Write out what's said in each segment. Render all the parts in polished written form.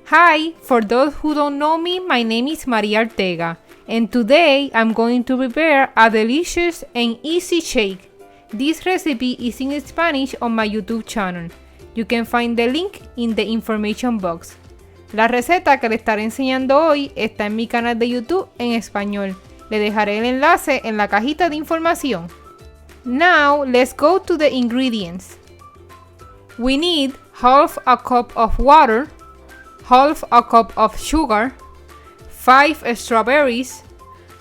Hi, for those who don't know me, my name is Maria Ortega, and today I'm going to prepare a delicious and easy shake. This recipe is in Spanish on my YouTube channel. You can find the link in the information box. La receta que le estaré enseñando hoy está en mi canal de YouTube en español. Le dejaré el enlace en la cajita de información. Now, let's go to the ingredients. We need half a cup of water, half a cup of sugar, 5 strawberries,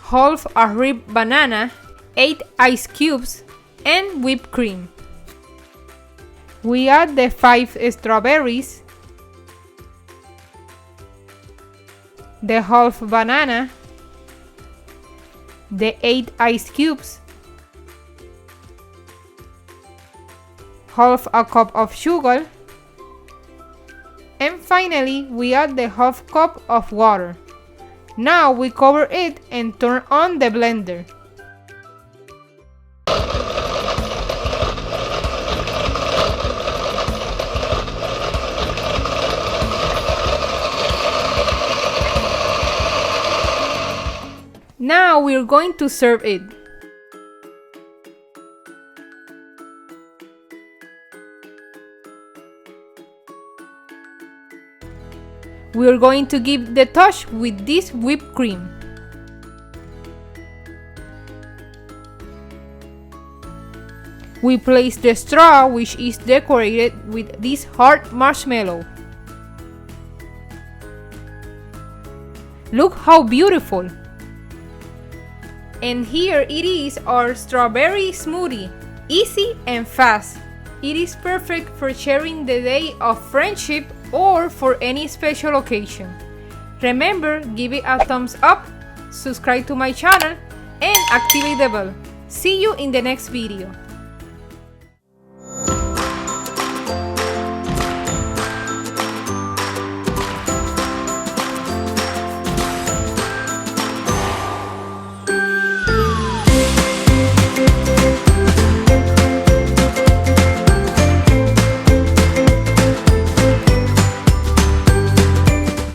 half a ripe banana, 8 ice cubes, and whipped cream. We add the 5 strawberries, the half banana, the 8 ice cubes, half a cup of sugar, and finally we add the half cup of water. Now we cover it and turn on the blender. Now we're going to serve it. We're going to give the touch with this whipped cream. We place the straw, which is decorated with this hard marshmallow. Look how beautiful! And here it is, our strawberry smoothie. Easy and fast. It is perfect for sharing the day of friendship or for any special occasion. Remember, give it a thumbs up, subscribe to my channel, and activate the bell. See you in the next video.